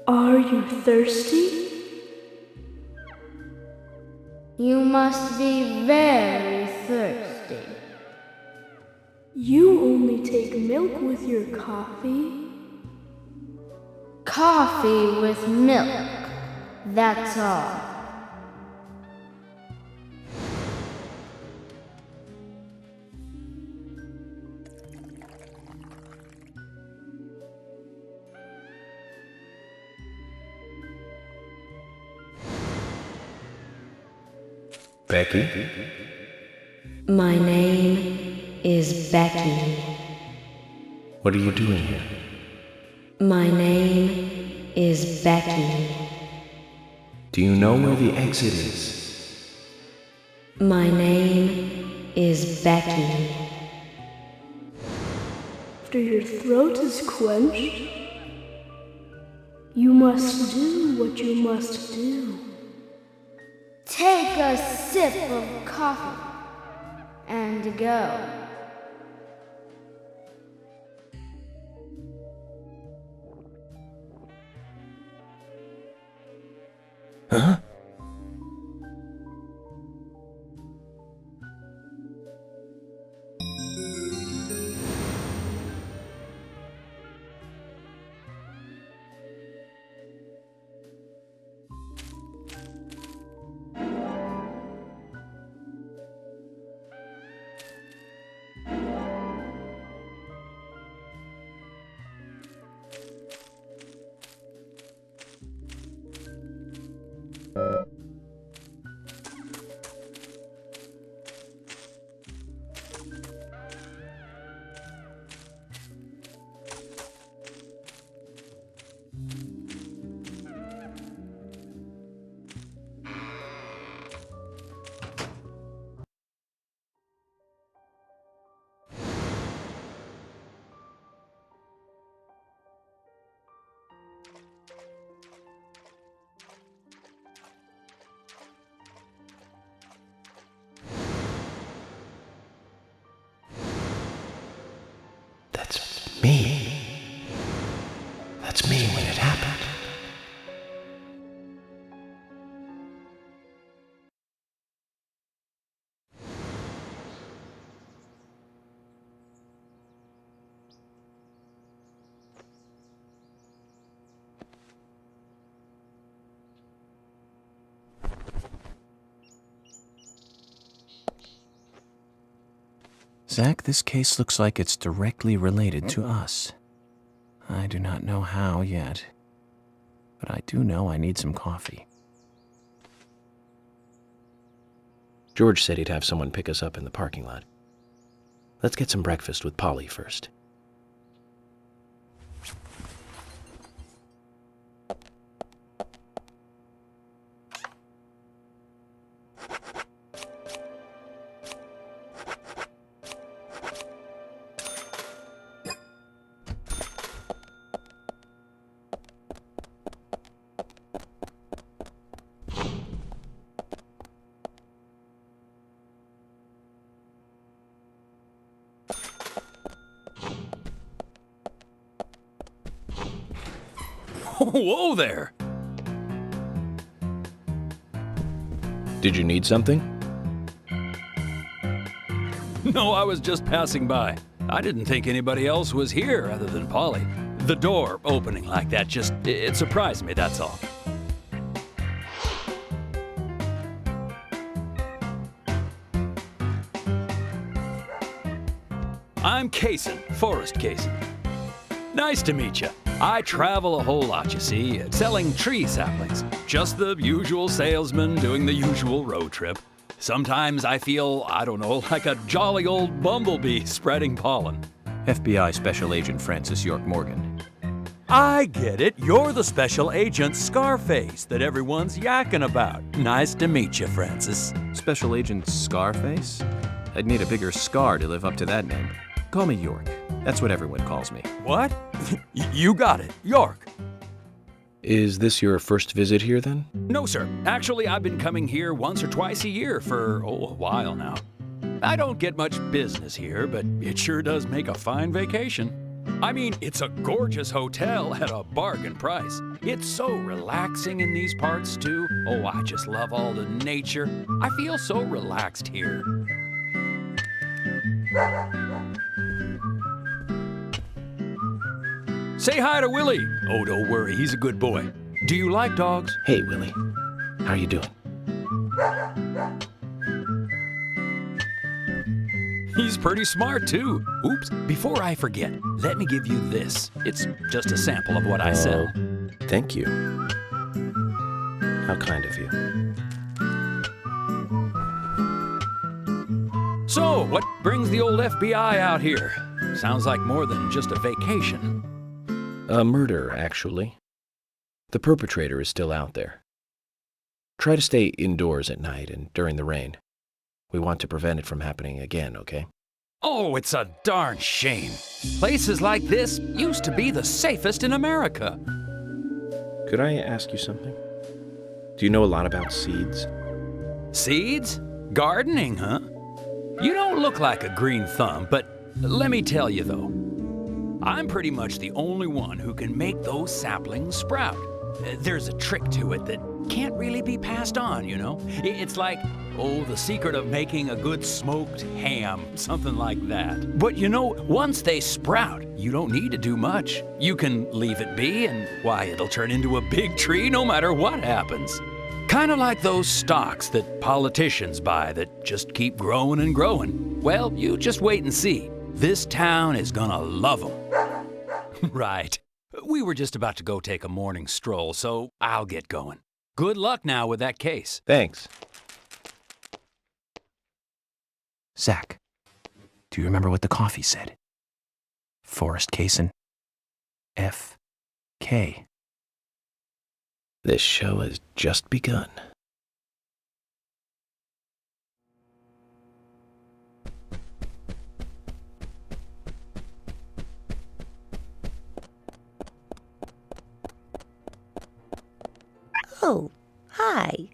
Are you thirsty? You must be very thirsty. You only take milk with your coffee? Coffee with milk, that's all. Becky? My name is Becky. What are you doing here? My name is Becky. Do you know where the exit is? My name is Becky. After your throat is quenched, you must do what you must do. Take a sip of coffee and go. Huh? That's me. That's me when it happened. Zach, this case looks like it's directly related to us. I do not know how yet, but I do know I need some coffee. George said he'd have someone pick us up in the parking lot. Let's get some breakfast with Polly first. Whoa there! Did you need something? No, I was just passing by. I didn't think anybody else was here other than Polly. The door opening like that it surprised me, that's all. I'm Kaysen, Forrest Kaysen. Nice to meet you. I travel a whole lot, you see, selling tree saplings. Just the usual salesman doing the usual road trip. Sometimes I feel, I don't know, like a jolly old bumblebee spreading pollen. FBI Special Agent Francis York Morgan. I get it. You're the special agent Scarface that everyone's yakking about. Nice to meet you, Francis. Special Agent Scarface? I'd need a bigger scar to live up to that name. Call me York. That's what everyone calls me. What? You got it, York. Is this your first visit here then? No, sir. Actually, I've been coming here once or twice a year for, a while now. I don't get much business here, but it sure does make a fine vacation. I mean, it's a gorgeous hotel at a bargain price. It's so relaxing in these parts, too. Oh, I just love all the nature. I feel so relaxed here. Say hi to Willie. Oh, don't worry, he's a good boy. Do you like dogs? Hey, Willie. How are you doing? He's pretty smart, too. Oops, before I forget, let me give you this. It's just a sample of what I sell. Thank you. How kind of you. So, what brings the old FBI out here? Sounds like more than just a vacation. A murder, actually. The perpetrator is still out there. Try to stay indoors at night and during the rain. We want to prevent it from happening again, okay? Oh, it's a darn shame. Places like this used to be the safest in America. Could I ask you something? Do you know a lot about seeds? Seeds? Gardening, huh? You don't look like a green thumb, but let me tell you though, I'm pretty much the only one who can make those saplings sprout. There's a trick to it that can't really be passed on, you know? It's like, oh, the secret of making a good smoked ham, something like that. But you know, once they sprout, you don't need to do much. You can leave it be and, why, it'll turn into a big tree no matter what happens. Kind of like those stocks that politicians buy that just keep growing and growing. Well, you just wait and see. This town is gonna love them. Right. We were just about to go take a morning stroll, so I'll get going. Good luck now with that case. Thanks. Zach, do you remember what the coffee said? Forest Cason. F.K. This show has just begun. Oh, hi.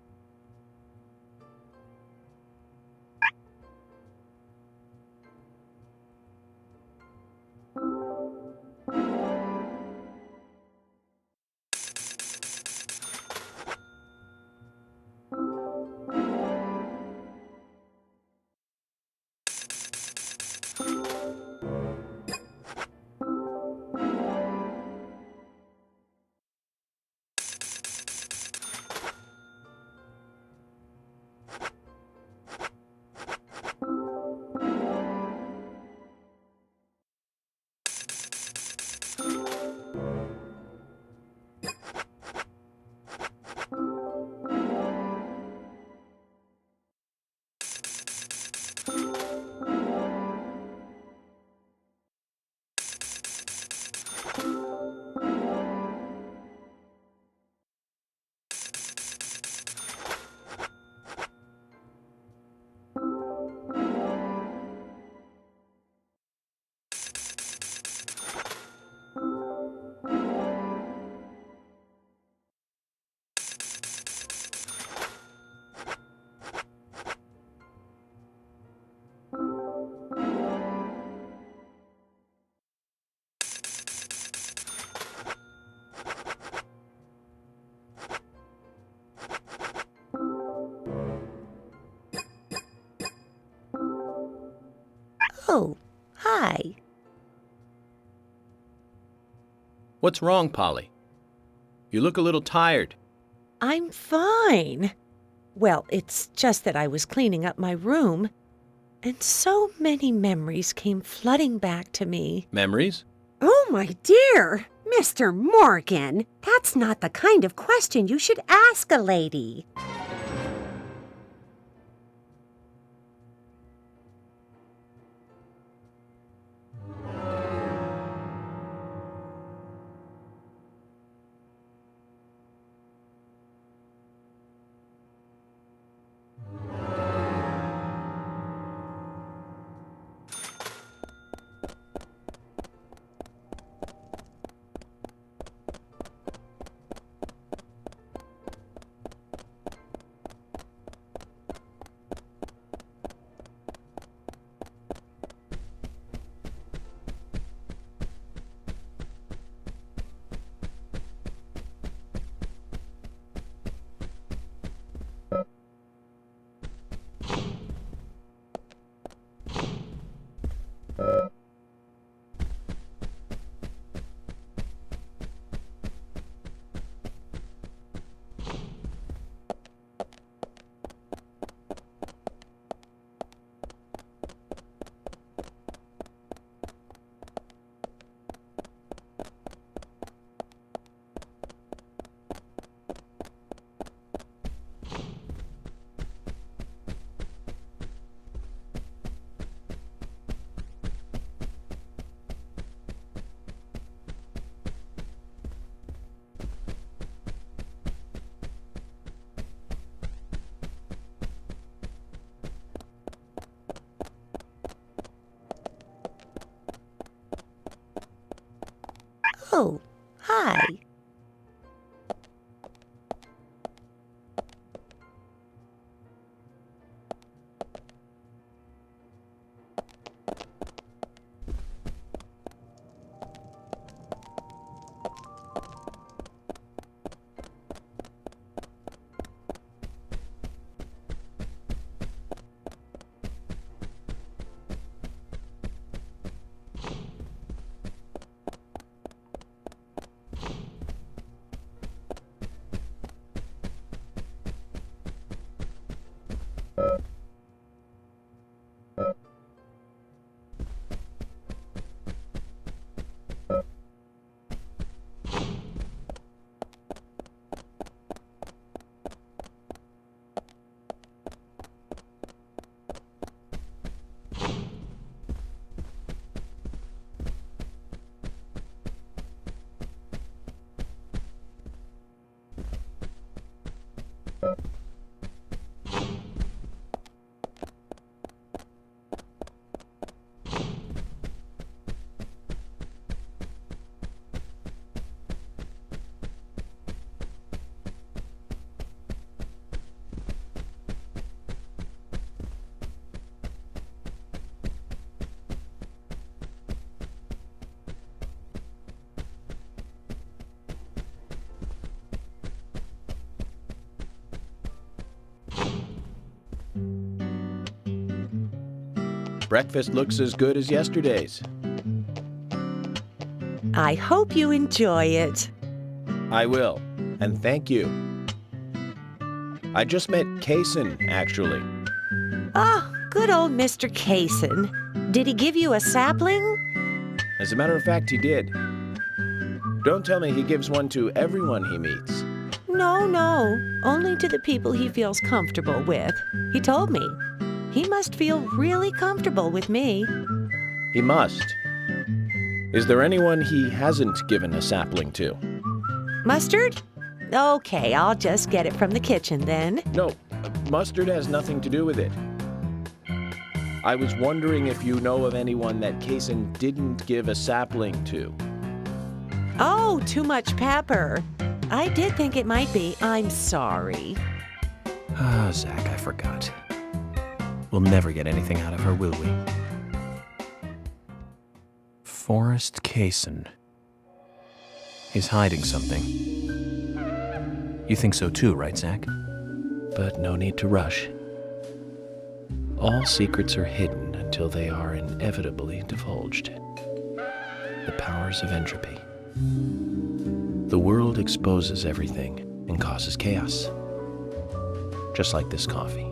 Oh, hi. What's wrong, Polly? You look a little tired. I'm fine. Well, it's just that I was cleaning up my room, and so many memories came flooding back to me. Memories? Oh, my dear! Mr. Morgan, that's not the kind of question you should ask a lady. Oh, hi. Breakfast looks as good as yesterday's. I hope you enjoy it. I will, and thank you. I just met Kaysen, actually. Oh, good old Mr. Kaysen. Did he give you a sapling? As a matter of fact, he did. Don't tell me he gives one to everyone he meets. No, only to the people he feels comfortable with. He told me. He must feel really comfortable with me. He must. Is there anyone he hasn't given a sapling to? Mustard? Okay, I'll just get it from the kitchen then. No, mustard has nothing to do with it. I was wondering if you know of anyone that Kaysen didn't give a sapling to. Oh, too much pepper. I did think it might be. I'm sorry. Ah, Zach, I forgot. We'll never get anything out of her, will we? Forrest Kaysen. He's hiding something. You think so too, right, Zach? But no need to rush. All secrets are hidden until they are inevitably divulged. The powers of entropy. The world exposes everything and causes chaos. Just like this coffee.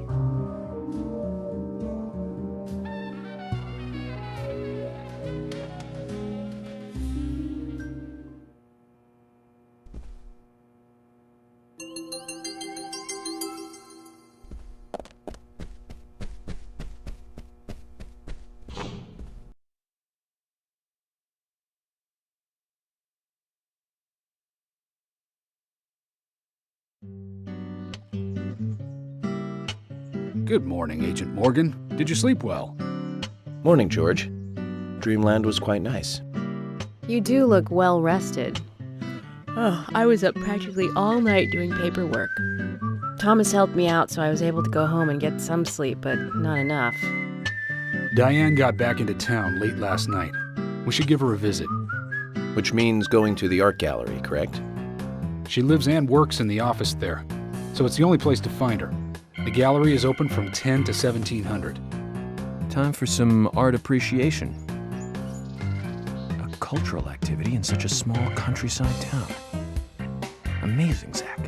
Good morning, Agent Morgan. Did you sleep well? Morning, George. Dreamland was quite nice. You do look well rested. Oh, I was up practically all night doing paperwork. Thomas helped me out, so I was able to go home and get some sleep, but not enough. Diane got back into town late last night. We should give her a visit. Which means going to the art gallery, correct? She lives and works in the office there, so it's the only place to find her. The gallery is open from 10 to 1700. Time for some art appreciation. A cultural activity in such a small countryside town. Amazing, Zach.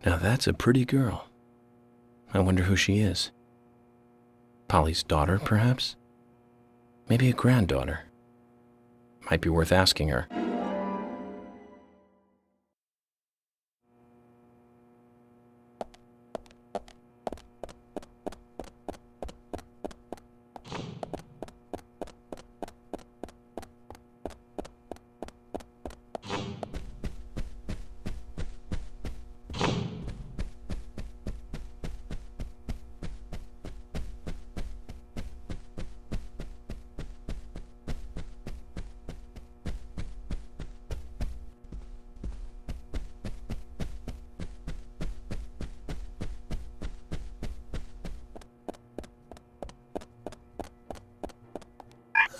Now that's a pretty girl. I wonder who she is. Polly's daughter, perhaps? Maybe a granddaughter. Might be worth asking her.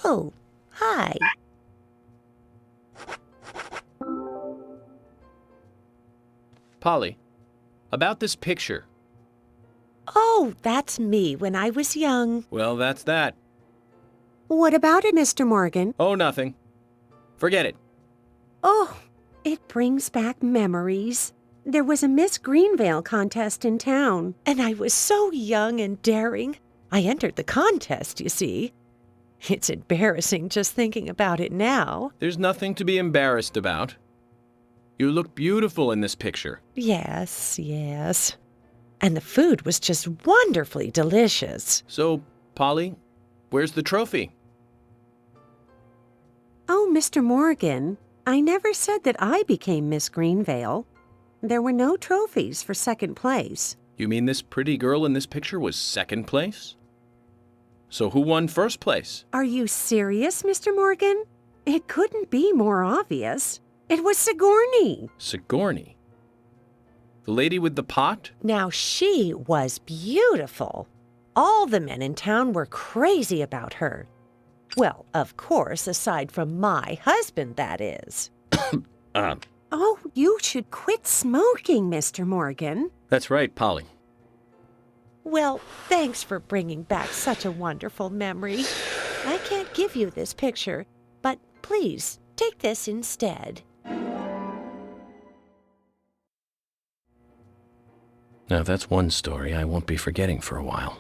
Oh, hi. Polly, about this picture. Oh, that's me when I was young. Well, that's that. What about it, Mr. Morgan? Oh, nothing. Forget it. Oh, it brings back memories. There was a Miss Greenvale contest in town. And I was so young and daring. I entered the contest, you see. It's embarrassing just thinking about it now. There's nothing to be embarrassed about. You look beautiful in this picture. Yes, yes. And the food was just wonderfully delicious. So, Polly, where's the trophy? Oh, Mr. Morgan, I never said that I became Miss Greenvale. There were no trophies for second place. You mean this pretty girl in this picture was second place? So who won first place? Are you serious, Mr. Morgan? It couldn't be more obvious. It was Sigourney. Sigourney? The lady with the pot? Now, she was beautiful. All the men in town were crazy about her. Well, of course, aside from my husband, that is. Oh, you should quit smoking, Mr. Morgan. That's right, Polly. Well, thanks for bringing back such a wonderful memory. I can't give you this picture, but please take this instead. Now that's one story I won't be forgetting for a while.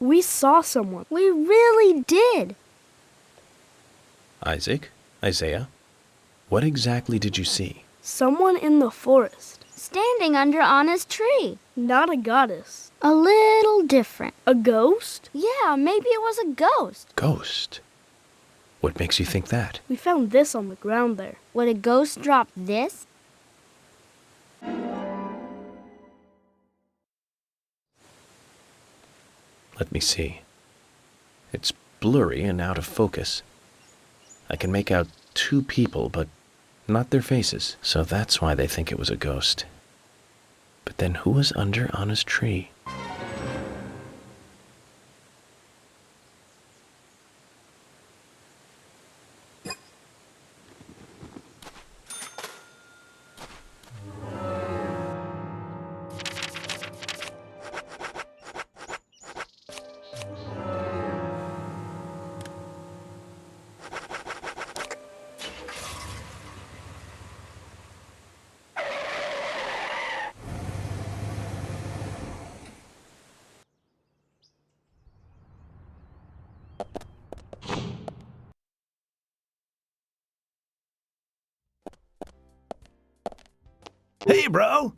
We saw someone. We really did. Isaac? Isaiah? What exactly did you see? Someone in the forest. Standing under Anna's tree. Not a goddess. A little different. A ghost? Yeah, maybe it was a ghost. Ghost? What makes you think that? We found this on the ground there. Would a ghost drop this? Let me see. It's blurry and out of focus. I can make out two people, but not their faces, so that's why they think it was a ghost. But then who was under Anna's tree? Hey, bro!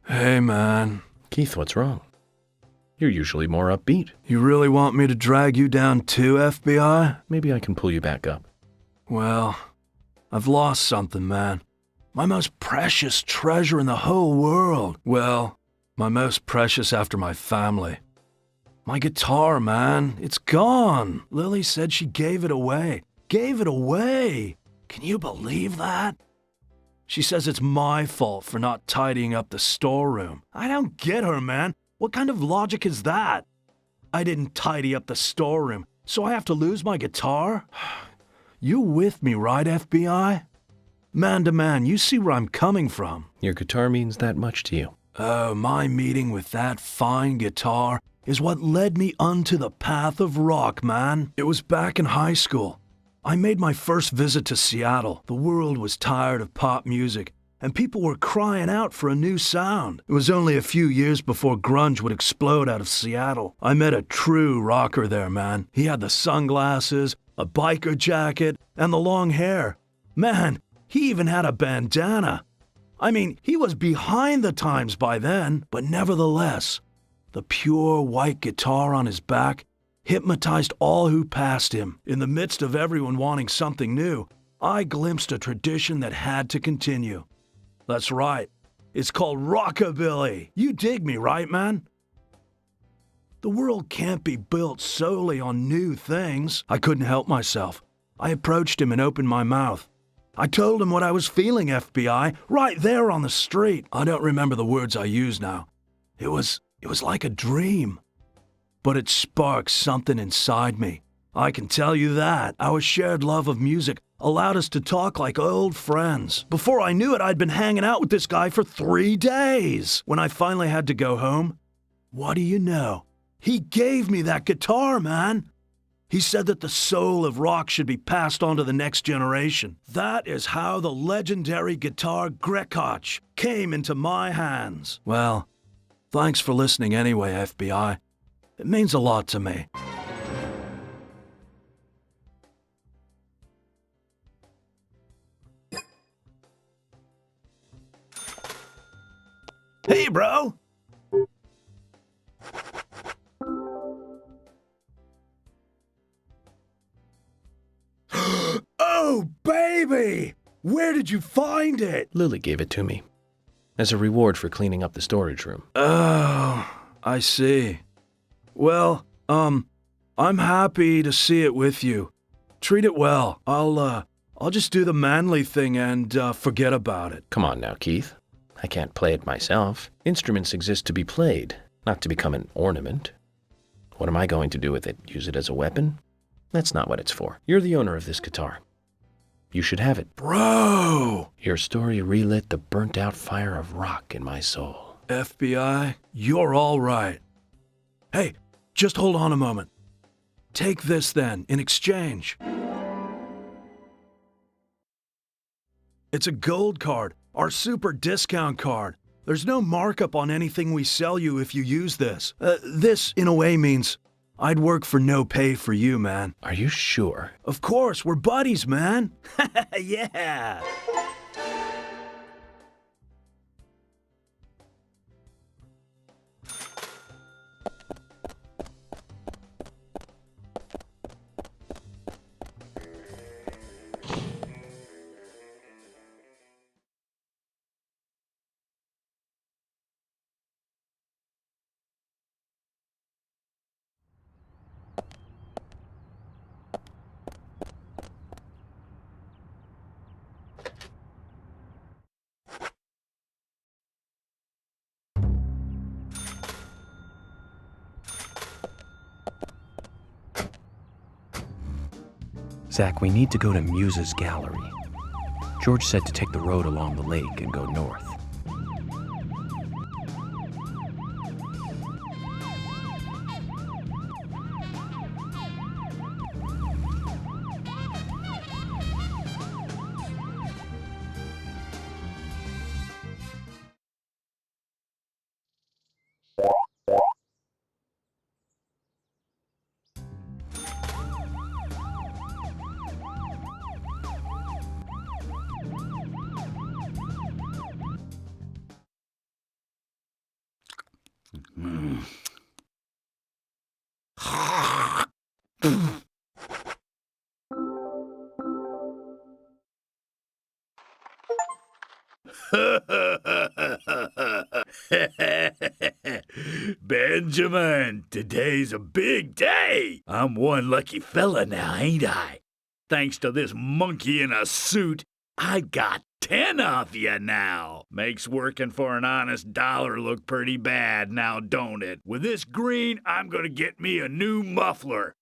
Hey, man. Keith, what's wrong? You're usually more upbeat. You really want me to drag you down too, FBI? Maybe I can pull you back up. Well, I've lost something, man. My most precious treasure in the whole world. Well, my most precious after my family. My guitar, man. It's gone. Lily said she gave it away. Gave it away! Can you believe that? She says it's my fault for not tidying up the storeroom. I don't get her, man. What kind of logic is that? I didn't tidy up the storeroom, so I have to lose my guitar? You with me, right, FBI? Man to man, you see where I'm coming from. Your guitar means that much to you. Oh, my meeting with that fine guitar is what led me onto the path of rock, man. It was back in high school. I made my first visit to Seattle. The world was tired of pop music, and people were crying out for a new sound. It was only a few years before grunge would explode out of Seattle. I met a true rocker there, man. He had the sunglasses, a biker jacket, and the long hair. Man, he even had a bandana. I mean, he was behind the times by then, but nevertheless, the pure white guitar on his back hypnotized all who passed him. In the midst of everyone wanting something new, I glimpsed a tradition that had to continue. That's right. It's called rockabilly. You dig me, right, man? The world can't be built solely on new things. I couldn't help myself. I approached him and opened my mouth. I told him what I was feeling, FBI, right there on the street. I don't remember the words I used now. It was like a dream. But it sparked something inside me. I can tell you that. Our shared love of music allowed us to talk like old friends. Before I knew it, I'd been hanging out with this guy for 3 days. When I finally had to go home, what do you know? He gave me that guitar, man. He said that the soul of rock should be passed on to the next generation. That is how the legendary guitar Grekach came into my hands. Well, thanks for listening anyway, FBI. It means a lot to me. Hey, bro! Oh, baby! Where did you find it? Lily gave it to me, as a reward for cleaning up the storage room. Oh, I see. Well, I'm happy to see it with you. Treat it well. I'll just do the manly thing and forget about it. Come on now, Keith. I can't play it myself. Instruments exist to be played, not to become an ornament. What am I going to do with it? Use it as a weapon? That's not what it's for. You're the owner of this guitar. You should have it. Bro! Your story relit the burnt-out fire of rock in my soul. FBI, you're all right. Hey, just hold on a moment. Take this then, in exchange. It's a gold card, our super discount card. There's no markup on anything we sell you if you use this. This, in a way, means I'd work for no pay for you, man. Are you sure? Of course, we're buddies, man. Yeah. Zach, we need to go to Muse's gallery. George said to take the road along the lake and go north. Benjamin, today's a big day. I'm one lucky fella now, ain't I? Thanks to this monkey in a suit, I got 10 off you now. Makes working for an honest dollar look pretty bad now, don't it? With this green, I'm gonna get me a new muffler.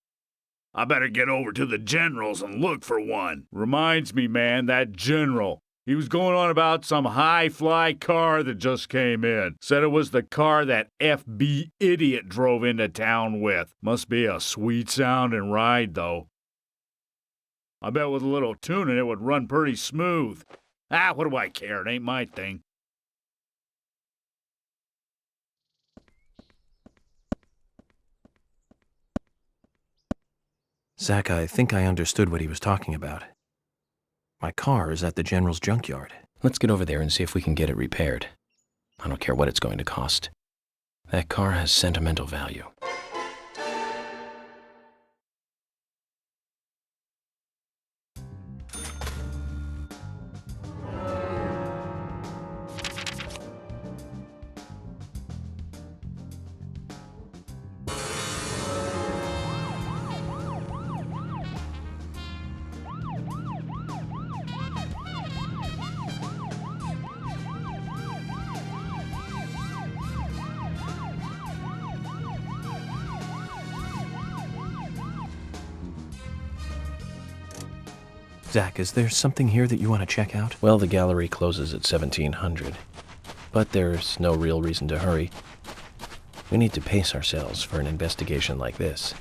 I better get over to the General's and look for one. Reminds me, man, that General. He was going on about some high-fly car that just came in. Said it was the car that FB idiot drove into town with. Must be a sweet-sounding ride, though. I bet with a little tuning it would run pretty smooth. Ah, what do I care? It ain't my thing. Zach, I think I understood what he was talking about. My car is at the General's junkyard. Let's get over there and see if we can get it repaired. I don't care what it's going to cost. That car has sentimental value. Zach, is there something here that you want to check out? Well, the gallery closes at 1700, but there's no real reason to hurry. We need to pace ourselves for an investigation like this.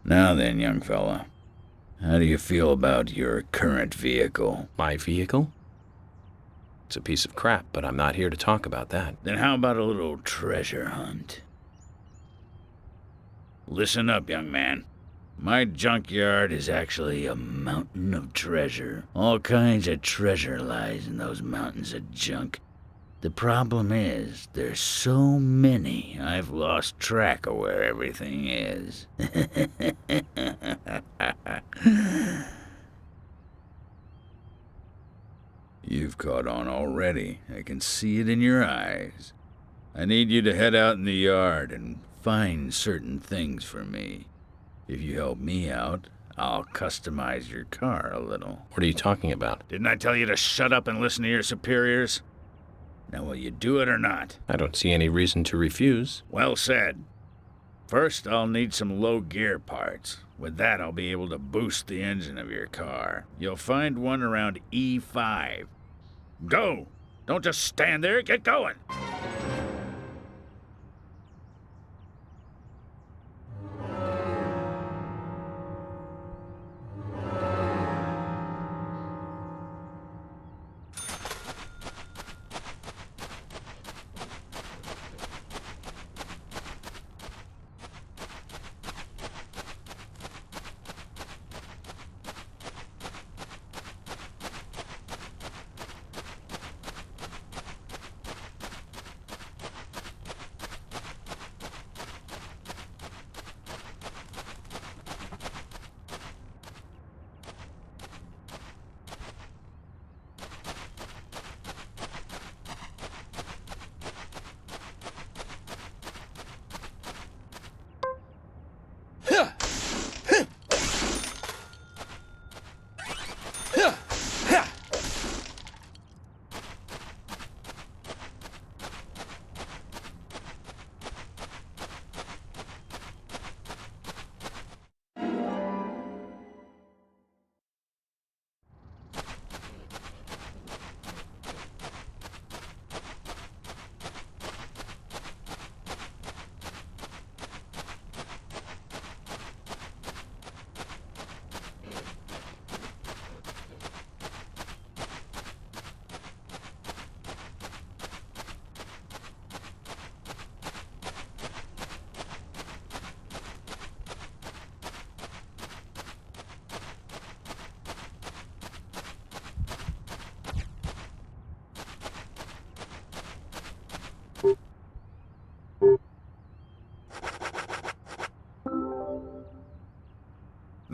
Now then, young fella, how do you feel about your current vehicle? My vehicle? It's a piece of crap, but I'm not here to talk about that. Then how about a little treasure hunt? Listen up, young man. My junkyard is actually a mountain of treasure. All kinds of treasure lies in those mountains of junk. The problem is, there's so many, I've lost track of where everything is. You've caught on already. I can see it in your eyes. I need you to head out in the yard and find certain things for me. If you help me out, I'll customize your car a little. What are you talking about? Didn't I tell you to shut up and listen to your superiors? Now, will you do it or not? I don't see any reason to refuse. Well said. First, I'll need some low gear parts. With that, I'll be able to boost the engine of your car. You'll find one around E5. Go! Don't just stand there, get going!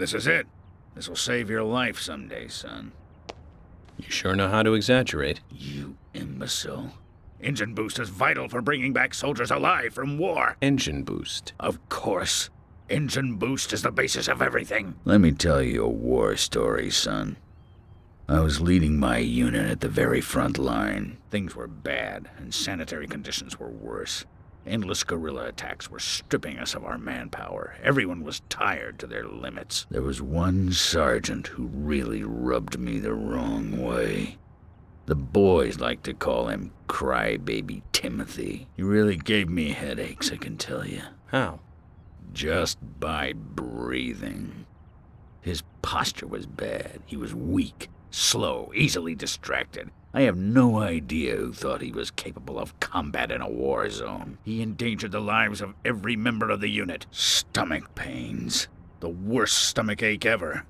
This is it. This will save your life someday, son. You sure know how to exaggerate. You imbecile. Engine boost is vital for bringing back soldiers alive from war. Engine boost. Of course. Engine boost is the basis of everything. Let me tell you a war story, son. I was leading my unit at the very front line. Things were bad, and sanitary conditions were worse. Endless guerrilla attacks were stripping us of our manpower. Everyone was tired to their limits. There was one sergeant who really rubbed me the wrong way. The boys like to call him Crybaby Timothy. He really gave me headaches, I can tell you. How? Just by breathing. His posture was bad. He was weak, slow, easily distracted. I have no idea who thought he was capable of combat in a war zone. He endangered the lives of every member of the unit. Stomach pains. The worst stomach ache ever.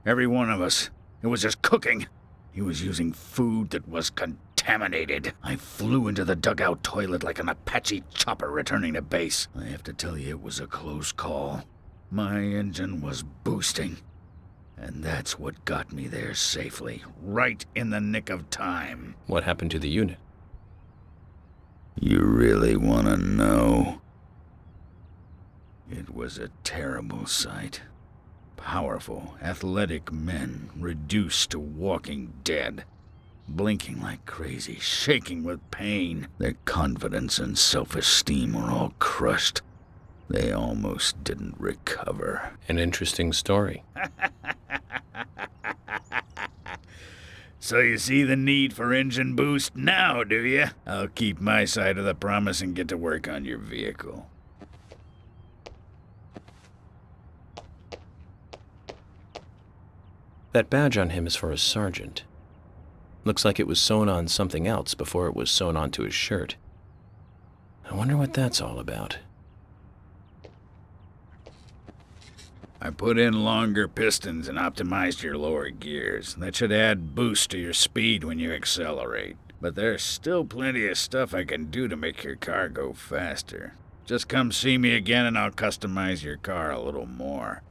Every one of us. It was just cooking. He was using food that was contaminated. I flew into the dugout toilet like an Apache chopper returning to base. I have to tell you, it was a close call. My engine was boosting. And that's what got me there safely, right in the nick of time. What happened to the unit? You really want to know? It was a terrible sight. Powerful, athletic men reduced to walking dead, blinking like crazy, shaking with pain. Their confidence and self-esteem were all crushed. They almost didn't recover. An interesting story. So you see the need for engine boost now, do you? I'll keep my side of the promise and get to work on your vehicle. That badge on him is for a sergeant. Looks like it was sewn on something else before it was sewn onto his shirt. I wonder what that's all about. I put in longer pistons and optimized your lower gears. That should add boost to your speed when you accelerate. But there's still plenty of stuff I can do to make your car go faster. Just come see me again and I'll customize your car a little more.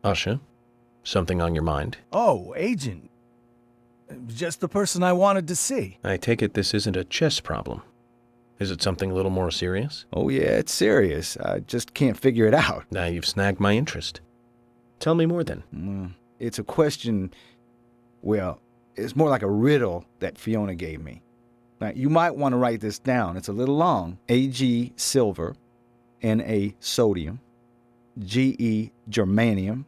Usha, something on your mind? Oh, Agent. Just the person I wanted to see. I take it this isn't a chess problem. Is it something a little more serious? Oh, yeah, it's serious. I just can't figure it out. Now you've snagged my interest. Tell me more then. It's a question, well, it's more like a riddle that Fiona gave me. Now, you might want to write this down. It's a little long. Ag silver, Na sodium, Ge germanium,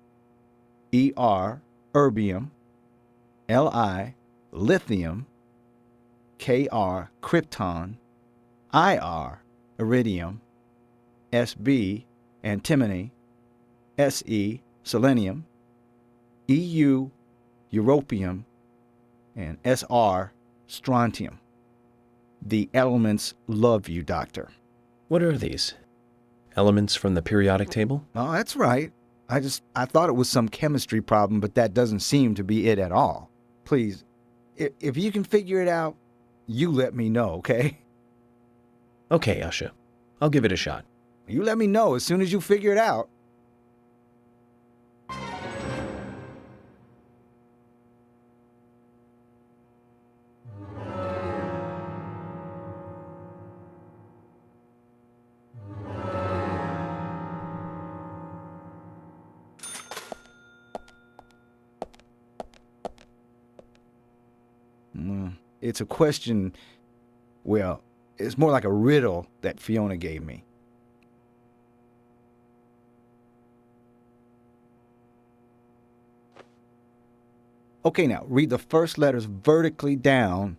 Er erbium, Li lithium, Kr krypton, Ir iridium, Sb antimony, Se selenium, Eu europium, and Sr strontium. The elements love you, Doctor. What are these? Elements from the periodic table? Oh, that's right. I thought it was some chemistry problem, but that doesn't seem to be it at all. Please, if you can figure it out, you let me know, okay? Okay, Usha. I'll give it a shot. You let me know as soon as you figure it out. It's a question, well, it's more like a riddle that Fiona gave me. Okay, now, read the first letters vertically down.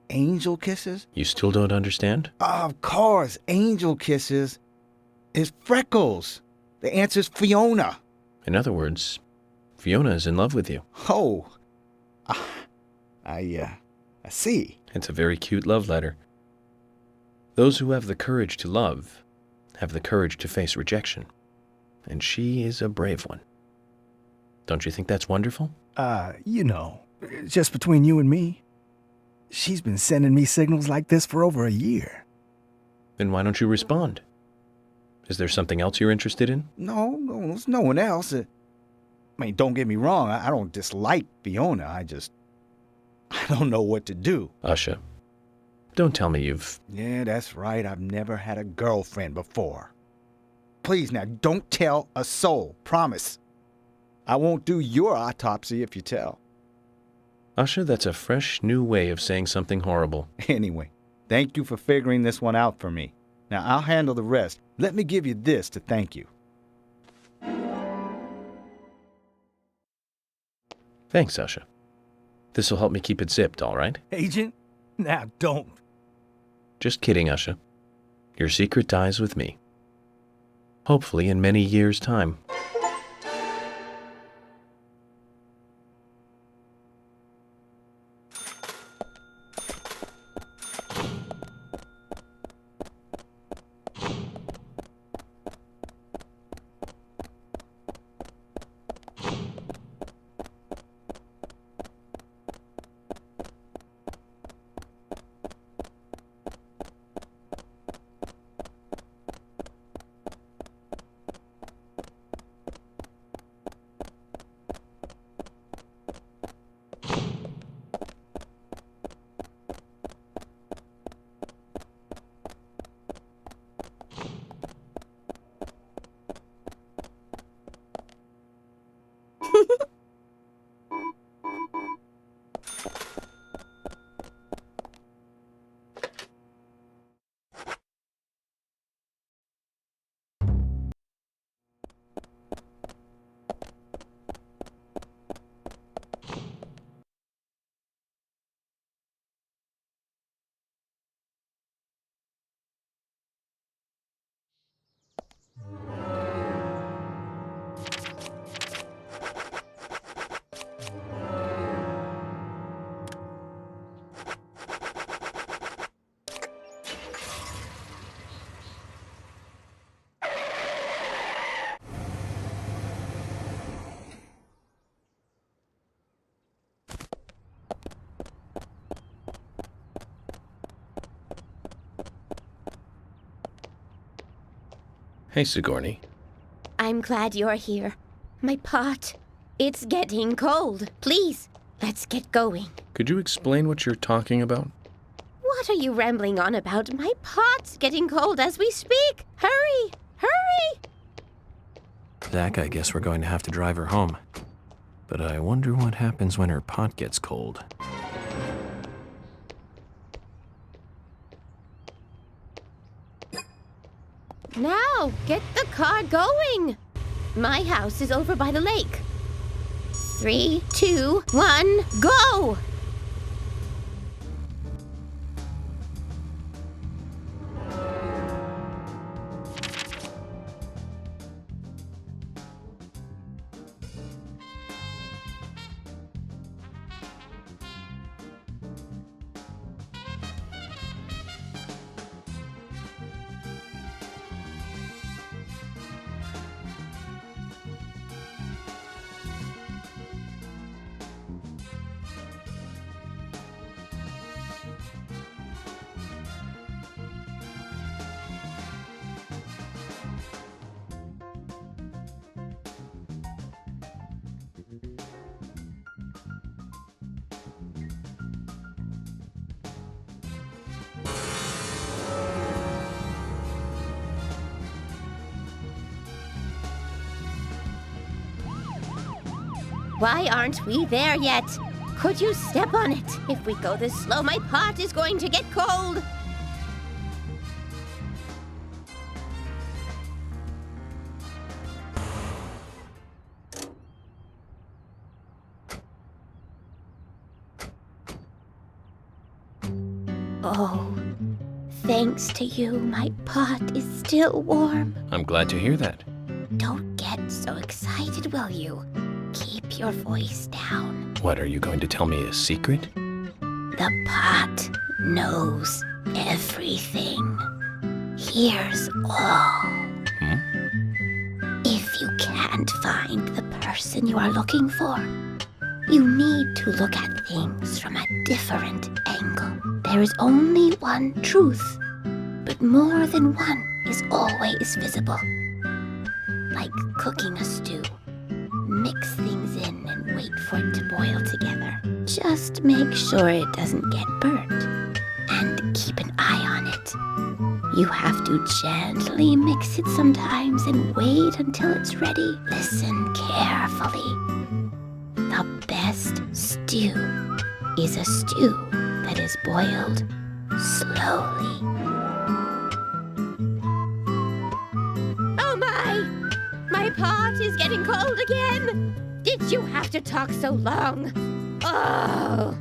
Angel kisses? You still don't understand? Of course, angel kisses is Freckles. The answer's Fiona. In other words, Fiona is in love with you. Oh, I see. It's a very cute love letter. Those who have the courage to love have the courage to face rejection. And she is a brave one. Don't you think that's wonderful? You know, just between you and me, she's been sending me signals like this for over a year. Then why don't you respond? Is there something else you're interested in? No, there's no one else. I mean, don't get me wrong, I don't dislike Fiona, I don't know what to do. Usha, don't tell me you've... Yeah, that's right, I've never had a girlfriend before. Please now, don't tell a soul, promise. I won't do your autopsy if you tell. Usha, that's a fresh, new way of saying something horrible. Anyway, thank you for figuring this one out for me. Now, I'll handle the rest. Let me give you this to thank you. Thanks, Usha. This'll help me keep it zipped, all right? Agent? Now, don't. Just kidding, Usha. Your secret dies with me. Hopefully in many years' time. Hey, Sigourney. I'm glad you're here. My pot, it's getting cold. Please, let's get going. Could you explain what you're talking about? What are you rambling on about? My pot's getting cold as we speak. Hurry! Hurry! Zach, I guess we're going to have to drive her home. But I wonder what happens when her pot gets cold. Now, get the car going! My house is over by the lake. 3, 2, 1, go! Why aren't we there yet? Could you step on it? If we go this slow, my pot is going to get cold. Oh, thanks to you, my pot is still warm. I'm glad to hear that. Don't get so excited, will you? Keep your voice down. What, are you going to tell me a secret? The pot knows everything. Hears all. If you can't find the person you are looking for, you need to look at things from a different angle. There is only one truth, but more than one is always visible. Like cooking a stew. Mix things in and wait for it to boil together. Just make sure it doesn't get burnt. And keep an eye on it. You have to gently mix it sometimes and wait until it's ready. Listen carefully. The best stew is a stew that is boiled slowly. Oh my! My pot is getting cold again! Did you have to talk so long? Oh!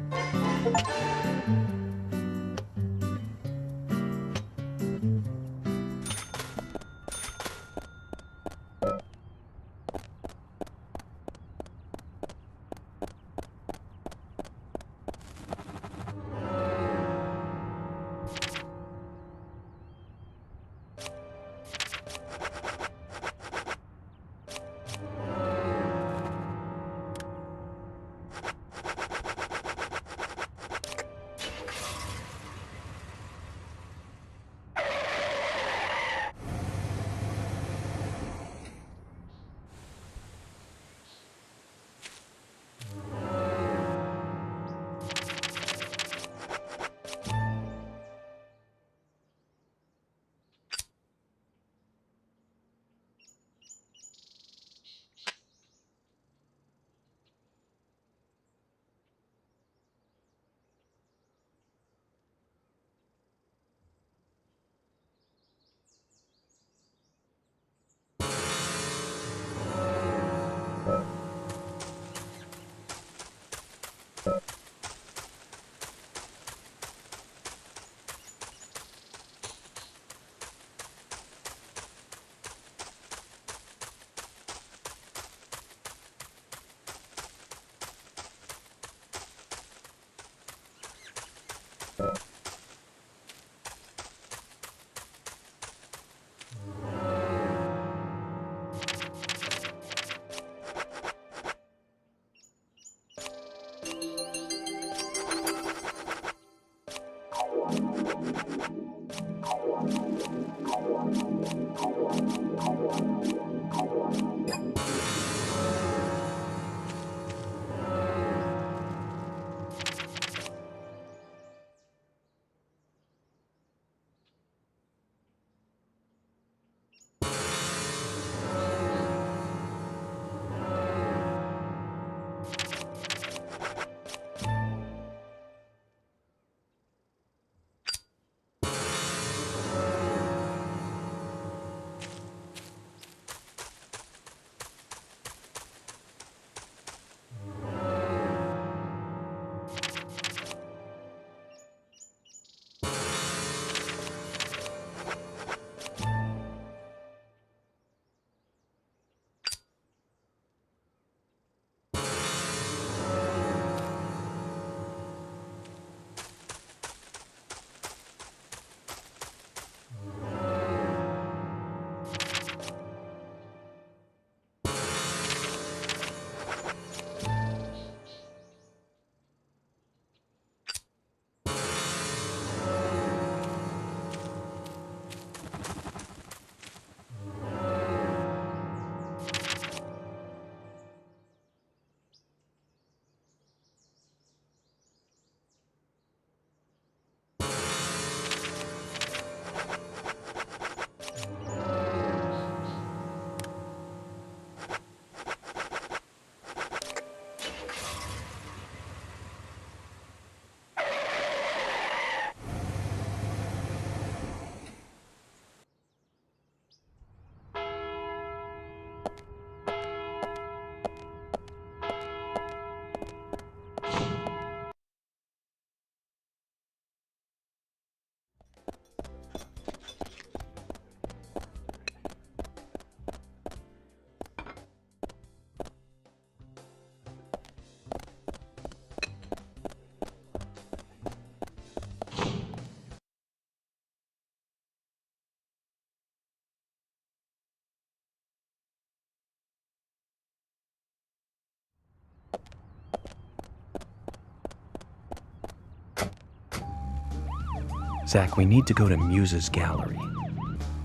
Zach, we need to go to Muse's gallery.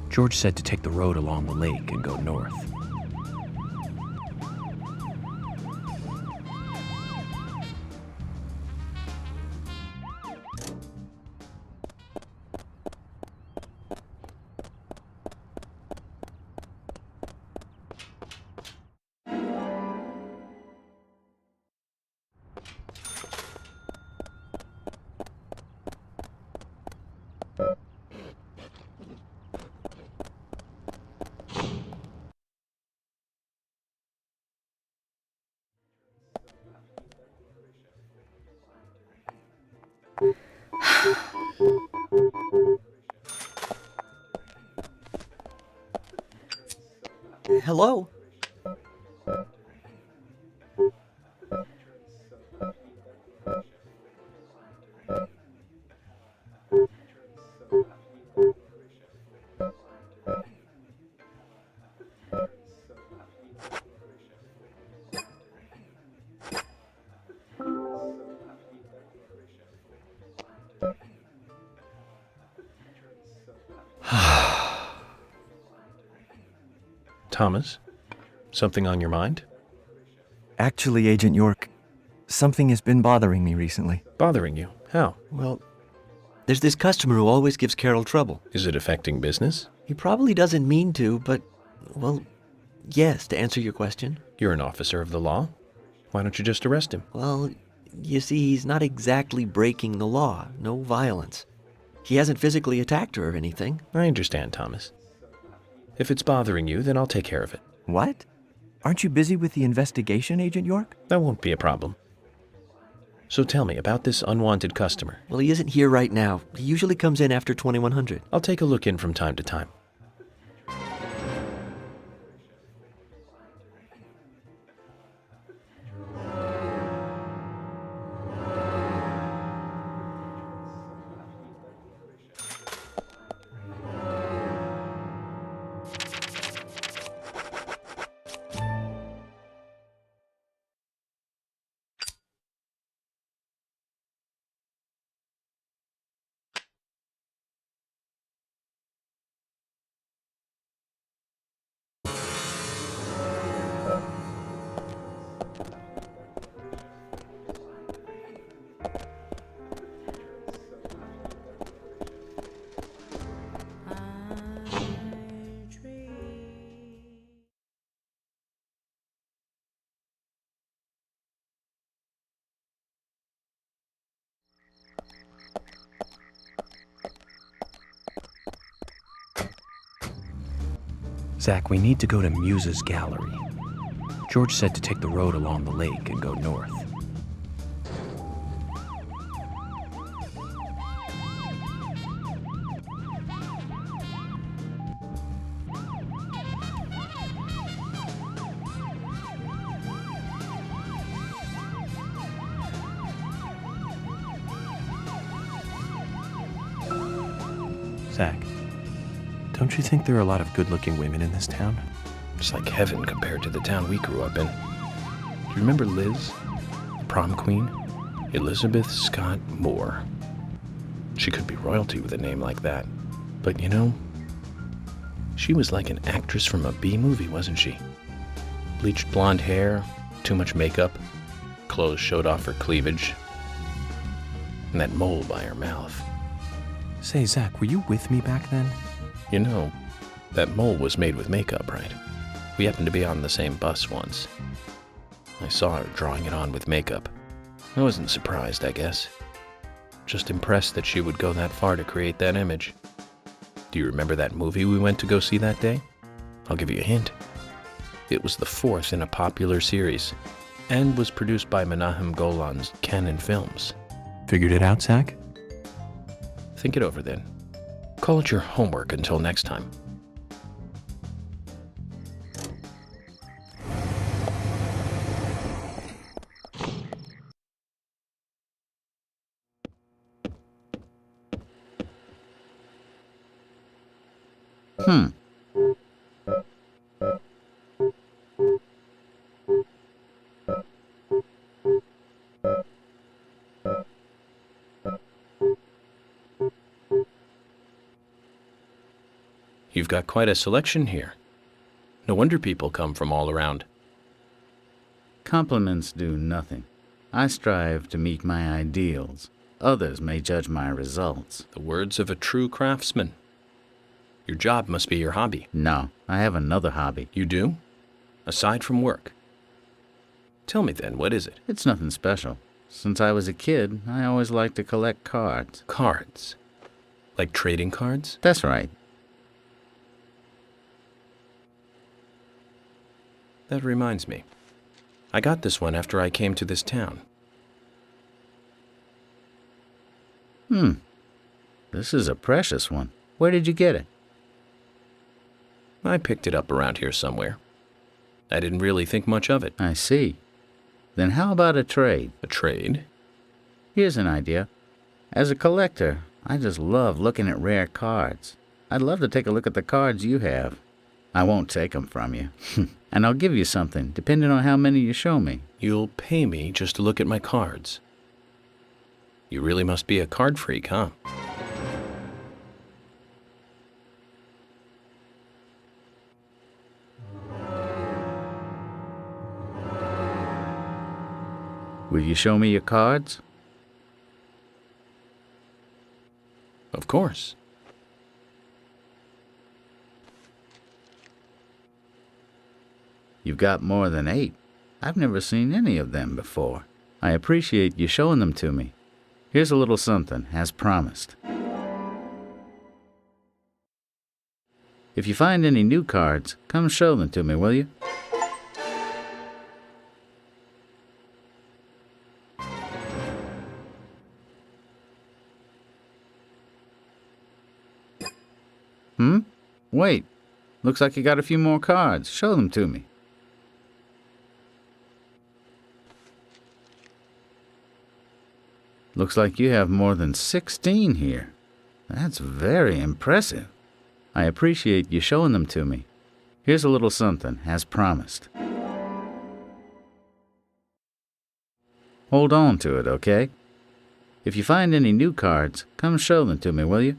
George said to take the road along the lake and go north. Hello? Thomas, something on your mind? Actually, Agent York, something has been bothering me recently. Bothering you? How? Well, there's this customer who always gives Carol trouble. Is it affecting business? He probably doesn't mean to, but, well, yes, to answer your question. You're an officer of the law. Why don't you just arrest him? Well, you see, he's not exactly breaking the law. No violence. He hasn't physically attacked her or anything. I understand, Thomas. If it's bothering you, then I'll take care of it. What? Aren't you busy with the investigation, Agent York? That won't be a problem. So tell me about this unwanted customer. Well, he isn't here right now. He usually comes in after 2100. I'll take a look in from time to time. Zach, we need to go to Muse's gallery. George said to take the road along the lake and go north. Zach, don't you think there are a lot of good-looking women in this town? It's like heaven compared to the town we grew up in. Do you remember Liz, the prom queen? Elizabeth Scott Moore. She could be royalty with a name like that. But you know, she was like an actress from a B-movie, wasn't she? Bleached blonde hair, too much makeup, clothes showed off her cleavage, and that mole by her mouth. Say, Zach, were you with me back then? You know, that mole was made with makeup, right? We happened to be on the same bus once. I saw her drawing it on with makeup. I wasn't surprised, I guess. Just impressed that she would go that far to create that image. Do you remember that movie we went to go see that day? I'll give you a hint. It was the fourth in a popular series, and was produced by Menahem Golan's Canon Films. Figured it out, Zach? Think it over then. Call it your homework until next time. You've got quite a selection here. No wonder people come from all around. Compliments do nothing. I strive to meet my ideals. Others may judge my results. The words of a true craftsman. Your job must be your hobby. No, I have another hobby. You do? Aside from work? Tell me then, what is it? It's nothing special. Since I was a kid, I always liked to collect cards. Cards? Like trading cards? That's right. That reminds me. I got this one after I came to this town. This is a precious one. Where did you get it? I picked it up around here somewhere. I didn't really think much of it. I see. Then how about a trade? A trade? Here's an idea. As a collector, I just love looking at rare cards. I'd love to take a look at the cards you have. I won't take them from you. And I'll give you something, depending on how many you show me. You'll pay me just to look at my cards. You really must be a card freak, huh? Will you show me your cards? Of course. You've got more than 8. I've never seen any of them before. I appreciate you showing them to me. Here's a little something, as promised. If you find any new cards, come show them to me, will you? Wait. Looks like you got a few more cards. Show them to me. Looks like you have more than 16 here. That's very impressive. I appreciate you showing them to me. Here's a little something, as promised. Hold on to it, okay? If you find any new cards, come show them to me, will you?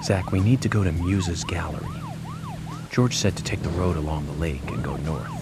Zach, we need to go to Muse's gallery. George said to take the road along the lake and go north.